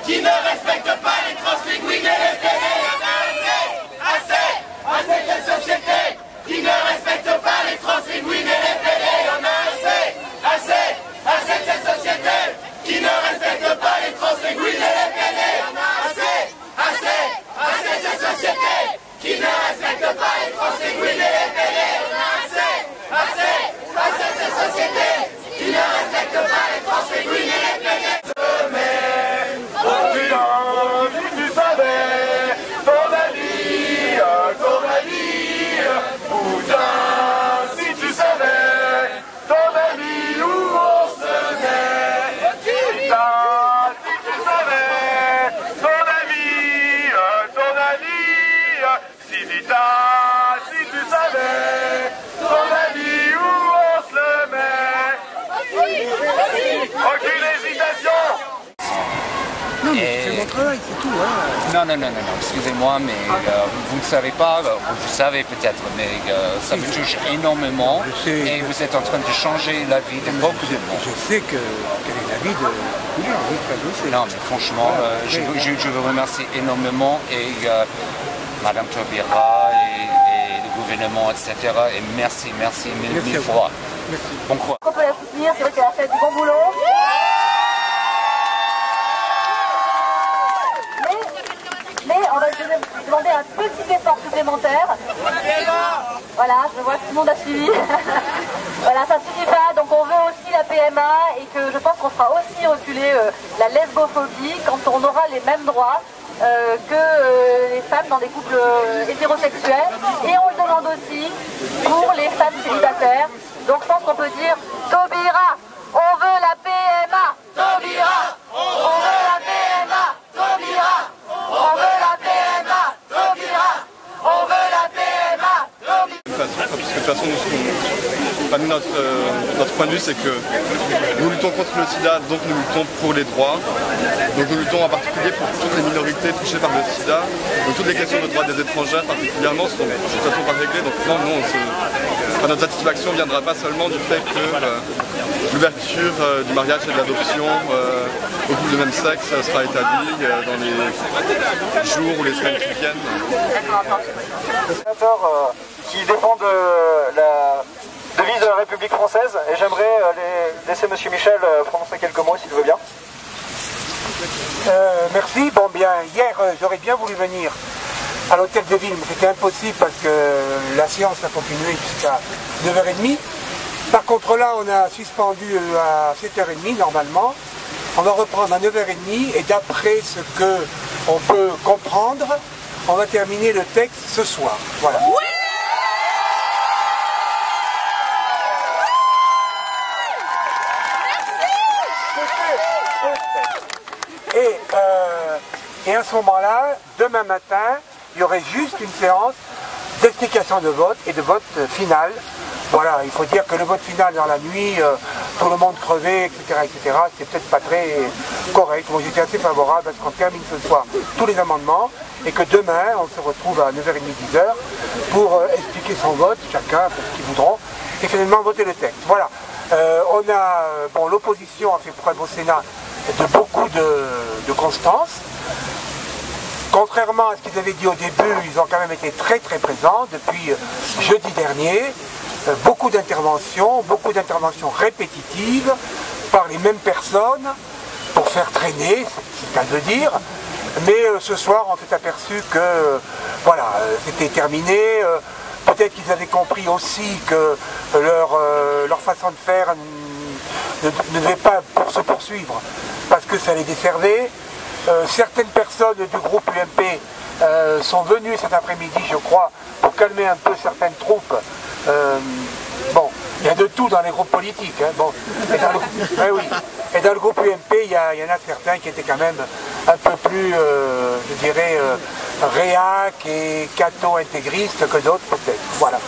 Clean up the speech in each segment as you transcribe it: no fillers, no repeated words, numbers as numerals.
qui ne respectent pas les translinguistes et les PD. Assez de cette société qui ne respecte pas les translinguistes et les PD. On a assez de cette société qui ne respecte pas les translinguistes et les PD. On a assez de cette société qui ne respecte pas les translinguistes et les PD. On a assez de cette société qui ne respecte pas les translinguistes et les PD. Non, excusez-moi, mais vous ne savez pas, vous savez peut-être, mais ça me touche énormément et vous êtes en train de changer la vie de beaucoup de monde. Je sais quelle est la vie de oui, non, mais franchement, je vous remercie énormément et Madame Taubira et le gouvernement, etc. Et merci mille fois. Merci. Bon courage. On peut la soutenir, c'est vrai qu'elle a fait du bon boulot. Mais on va demander un petit effort supplémentaire. Voilà, je vois que tout le monde a suivi. Voilà, ça ne suffit pas, donc on veut aussi la PMA et que je pense qu'on fera aussi reculer la lesbophobie quand on aura les mêmes droits que les femmes dans des couples hétérosexuels. Et on le demande aussi pour les femmes célibataires. Donc je pense qu'on peut dire Taubira, on veut la PMA. Taubira, on veut la PMA. Taubira, on veut la PMA. Taubira, on veut la PMA. Parce que de toute façon, notre point de vue, c'est que nous luttons contre le sida, donc nous luttons pour les droits. Donc nous luttons en particulier pour toutes les minorités touchées par le sida. Donc toutes les questions de droits des étrangers particulièrement sont de toute façon pas réglées. Donc non, notre satisfaction ne viendra pas seulement du fait que l'ouverture du mariage et de l'adoption au couple de même sexe sera établie dans les jours ou les semaines qui viennent. Qui défendent la devise de la République française et j'aimerais laisser M. Michel prononcer quelques mots s'il veut bien. Merci. Bon bien, hier j'aurais bien voulu venir à l'hôtel de ville, mais c'était impossible parce que la séance a continué jusqu'à 9h30. Par contre là on a suspendu à 7h30 normalement. On va reprendre à 9h30 et d'après ce que on peut comprendre, on va terminer le texte ce soir. Voilà. Oui. Et à ce moment-là, demain matin, il y aurait juste une séance d'explication de vote et de vote final. Voilà, il faut dire que le vote final dans la nuit, tout le monde crevé, etc., c'est peut-être pas très correct. Moi j'étais assez favorable à ce qu'on termine ce soir tous les amendements et que demain, on se retrouve à 9h30, 10h pour expliquer son vote, chacun fait ce qu'ils voudront, et finalement voter le texte. Voilà. L'opposition a fait preuve au Sénat de beaucoup de constance. Contrairement à ce qu'ils avaient dit au début, ils ont quand même été très présents depuis jeudi dernier. Beaucoup d'interventions répétitives par les mêmes personnes pour faire traîner, c'est le cas de le dire. Mais ce soir, on s'est aperçu que voilà, c'était terminé. Peut-être qu'ils avaient compris aussi que leur façon de faire ne devait pas se poursuivre parce que ça les desservait. Certaines personnes du groupe UMP sont venues cet après-midi, je crois, pour calmer un peu certaines troupes. Bon, il y a de tout dans les groupes politiques. Hein, bon. Et dans le groupe UMP, il y en a certains qui étaient quand même un peu plus, je dirais, réac et catho-intégristes que d'autres peut-être. Voilà.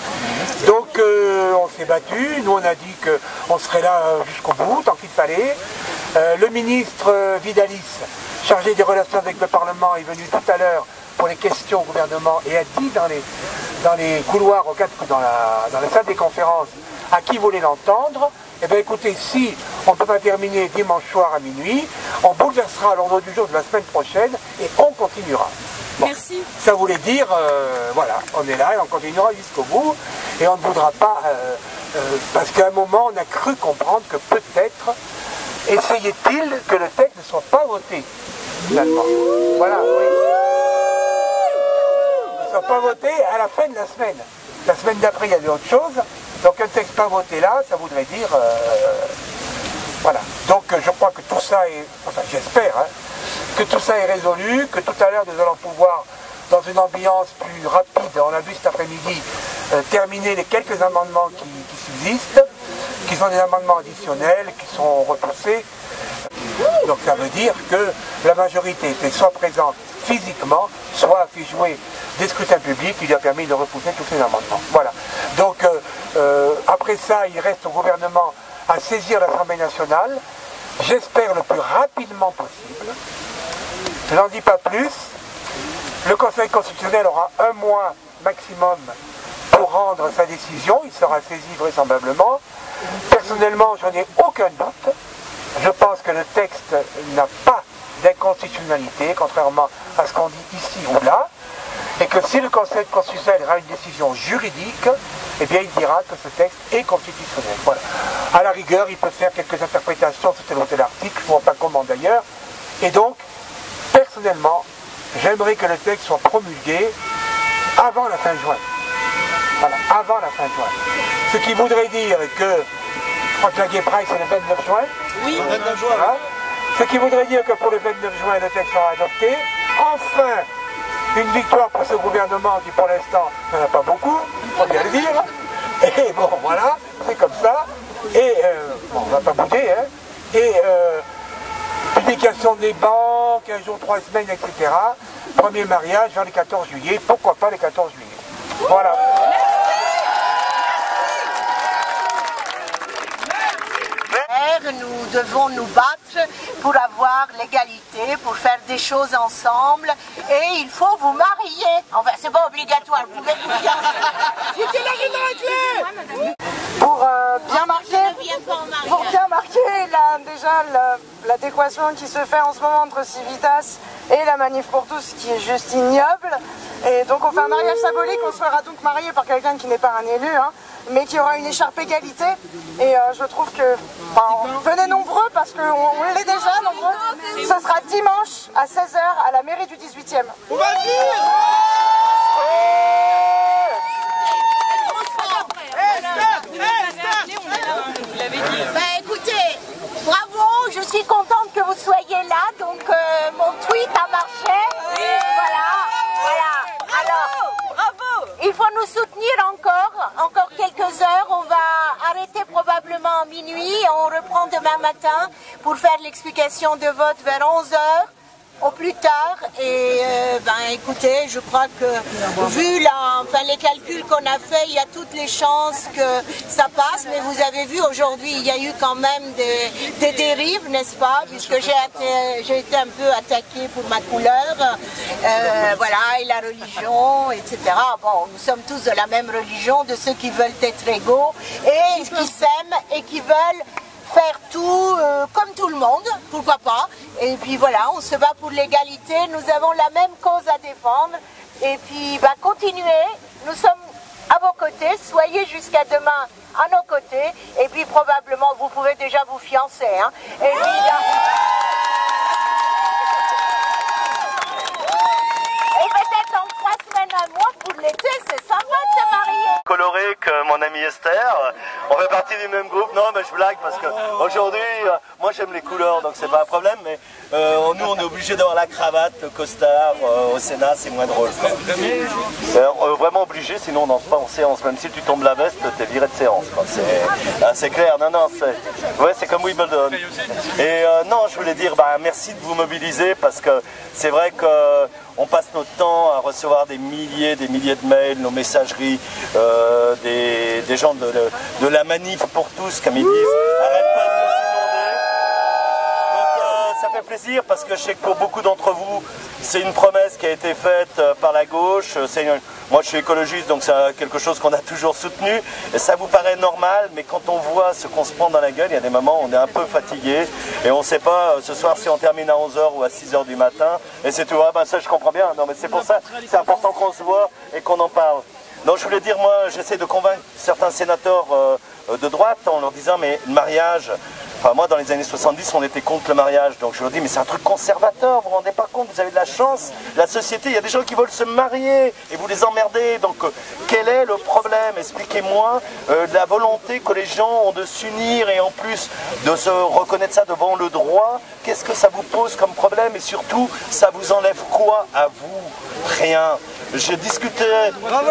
Donc on s'est battu, nous on a dit qu'on serait là jusqu'au bout, tant qu'il fallait. Le ministre Vidalis, chargé des relations avec le Parlement, est venu tout à l'heure pour les questions au gouvernement et a dit dans les couloirs, dans la salle des conférences, à qui voulait l'entendre. Eh bien écoutez, si on ne peut pas terminer dimanche soir à minuit, On bouleversera l'ordre du jour de la semaine prochaine et on continuera. Bon, merci. Ça voulait dire, voilà, on est là et on continuera jusqu'au bout. Et on ne voudra pas, parce qu'à un moment, on a cru comprendre que peut-être, essayait-il que le texte ne soit pas voté, finalement. Voilà, oui. Ne soit pas voté à la fin de la semaine. La semaine d'après, il y avait autre chose. Donc un texte pas voté là, ça voudrait dire... voilà. Donc je crois que tout ça est... Enfin, j'espère, hein, que tout ça est résolu, que tout à l'heure, nous allons pouvoir, dans une ambiance plus rapide, on a vu cet après-midi, terminer les quelques amendements qui subsistent, qui sont des amendements additionnels, qui sont repoussés. Donc ça veut dire que la majorité était soit présente physiquement, soit a fait jouer des scrutins publics qui lui a permis de repousser tous ces amendements. Voilà. Donc après ça, il reste au gouvernement à saisir l'Assemblée nationale, j'espère le plus rapidement possible. Je n'en dis pas plus. Le Conseil constitutionnel aura un mois maximum pour rendre sa décision, il sera saisi vraisemblablement. Personnellement, je n'en ai aucun doute. Je pense que le texte n'a pas d'inconstitutionnalité, contrairement à ce qu'on dit ici ou là, et que si le Conseil constitutionnel a une décision juridique, eh bien il dira que ce texte est constitutionnel. Voilà. À la rigueur, il peut faire quelques interprétations sur tel ou tel article, je ne vois pas comment d'ailleurs, et donc, personnellement, j'aimerais que le texte soit promulgué avant la fin juin. Voilà, avant la fin juin. Ce qui voudrait dire que, je crois que la Gay Pride c'est le 29 juin. Oui, le 29 juin. Voilà. Ce qui voudrait dire que pour le 29 juin, le texte sera adopté. Enfin, une victoire pour ce gouvernement qui pour l'instant n'en a pas beaucoup, il faut bien le dire. Et bon, voilà, c'est comme ça. Et bon, on ne va pas bouger, hein. Et publication des banques, 15 jours, 3 semaines, etc. Premier mariage vers le 14 juillet. Pourquoi pas le 14 juillet? Voilà. Nous devons nous battre pour avoir l'égalité, pour faire des choses ensemble, et il faut vous marier. Enfin, c'est pas obligatoire, vous pouvez vous fiancer. Pour bien marquer déjà l'adéquation qui se fait en ce moment entre Civitas et la Manif pour tous, qui est juste ignoble. Et donc on fait un mariage symbolique, on sera donc marié par quelqu'un qui n'est pas un élu, hein, mais qui aura une écharpe égalité. Et je trouve que, venez nombreux parce qu'on l'est déjà nombreux. Ce sera dimanche à 16h à la mairie du 18e. On va Ben écoutez, bravo, je suis contente que vous soyez là, donc mon tweet a marché. Voilà. Alors, bravo. Il faut nous soutenir encore quelques heures. On va arrêter probablement à minuit. On reprend demain matin pour faire l'explication de vote vers 11h. Au plus tard, et écoutez, je crois que vu les calculs qu'on a fait, il y a toutes les chances que ça passe, mais vous avez vu aujourd'hui, il y a eu quand même des dérives, n'est-ce pas, puisque j'ai été un peu attaquée pour ma couleur, voilà, et la religion, etc. Bon, nous sommes tous de la même religion, de ceux qui veulent être égaux, et qui s'aiment, et qui veulent faire tout comme tout le monde, pourquoi pas. Et puis voilà, on se bat pour l'égalité, nous avons la même cause à défendre. Et puis continuez, nous sommes à vos côtés, soyez jusqu'à demain à nos côtés. Et puis probablement, vous pouvez déjà vous fiancer. Hein. Et puis, et peut-être dans 3 semaines, un mois, pour l'été, c'est sympa de se marier. Coloré que mon amie Esther, on fait partie du même groupe. Non mais je blague parce que aujourd'hui moi j'aime les couleurs donc c'est pas un problème, mais nous on est obligé d'avoir la cravate, le costard au Sénat, c'est moins drôle. Vraiment obligé, sinon on n'entre pas en séance, même si tu tombes la veste t'es viré de séance, c'est clair. Non c'est comme Wimbledon. Et non, je voulais dire merci de vous mobiliser parce que c'est vrai que on passe notre temps à recevoir des milliers de mails, nos messageries, des gens de la manif pour tous, comme ils disent. Arrête pas de nous inonder. Donc ça fait plaisir parce que je sais que pour beaucoup d'entre vous, c'est une promesse qui a été faite par la gauche, c'est Moi je suis écologiste, donc c'est quelque chose qu'on a toujours soutenu. Et ça vous paraît normal, mais quand on voit ce qu'on se prend dans la gueule, il y a des moments où on est un peu fatigué. Et on ne sait pas ce soir si on termine à 11h ou à 6h du matin. Et c'est tout. Ah ben ça je comprends bien. Non mais c'est pour ça, c'est important qu'on se voit et qu'on en parle. Donc je voulais dire, moi j'essaie de convaincre certains sénateurs de droite en leur disant mais le mariage, enfin moi dans les années 70 on était contre le mariage, donc je leur dis mais c'est un truc conservateur, vous vous rendez pas compte, vous avez de la chance, la société, il y a des gens qui veulent se marier et vous les emmerdez, donc quel est le problème? Expliquez-moi la volonté que les gens ont de s'unir et en plus de se reconnaître ça devant le droit, qu'est-ce que ça vous pose comme problème et surtout ça vous enlève quoi à vous? Rien. Je discutais... Bravo!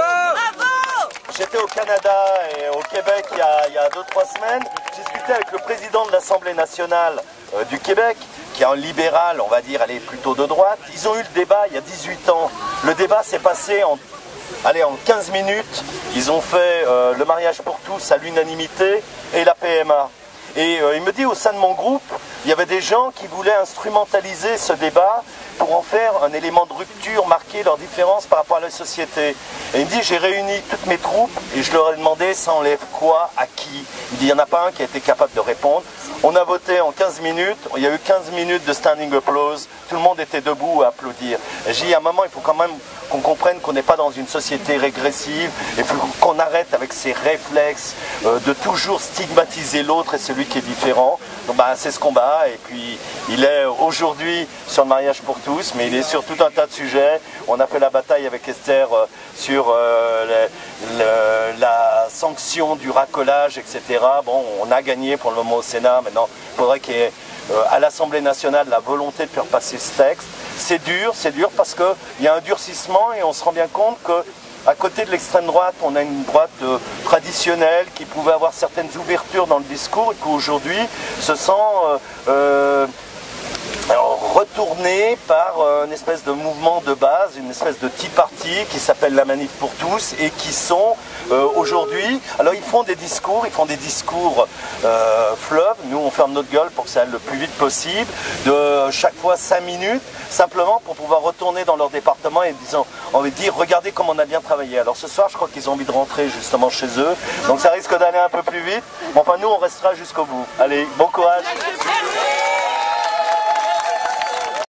J'étais au Canada et au Québec il y a 2-3 semaines. J'ai discuté avec le président de l'Assemblée nationale du Québec, qui est un libéral, on va dire, elle est plutôt de droite. Ils ont eu le débat il y a 18 ans. Le débat s'est passé en 15 minutes. Ils ont fait le mariage pour tous à l'unanimité et la PMA. Et il me dit au sein de mon groupe, il y avait des gens qui voulaient instrumentaliser ce débat pour en faire un élément de rupture, marquer leurs différences par rapport à la société. Et il me dit, j'ai réuni toutes mes troupes et je leur ai demandé, ça enlève quoi, à qui? Il dit, il n'y en a pas un qui a été capable de répondre. On a voté en 15 minutes, il y a eu 15 minutes de standing applause, tout le monde était debout à applaudir. Et j'ai dit, à un moment, il faut quand même qu'on comprenne qu'on n'est pas dans une société régressive, et qu'on arrête avec ces réflexes de toujours stigmatiser l'autre et celui qui est différent. Donc c'est ce combat, et puis il est aujourd'hui sur le mariage pour tous, mais il est sur tout un tas de sujets. On a fait la bataille avec Esther sur la sanction du racolage, etc. Bon, on a gagné pour le moment au Sénat, maintenant il faudrait qu'il y ait à l'Assemblée nationale la volonté de faire passer ce texte. C'est dur parce qu'il y a un durcissement et on se rend bien compte qu'à côté de l'extrême droite, on a une droite traditionnelle qui pouvait avoir certaines ouvertures dans le discours et qu'aujourd'hui se sent retourné par une espèce de mouvement de base, une espèce de tea party qui s'appelle la Manif pour tous et qui sont aujourd'hui, alors ils font des discours fleuves, nous on ferme notre gueule pour que ça aille le plus vite possible, de chaque fois 5 minutes, simplement pour pouvoir retourner dans leur département et on va dire regardez comme on a bien travaillé. Alors ce soir je crois qu'ils ont envie de rentrer justement chez eux, donc ça risque d'aller un peu plus vite, enfin nous on restera jusqu'au bout. Allez, bon courage.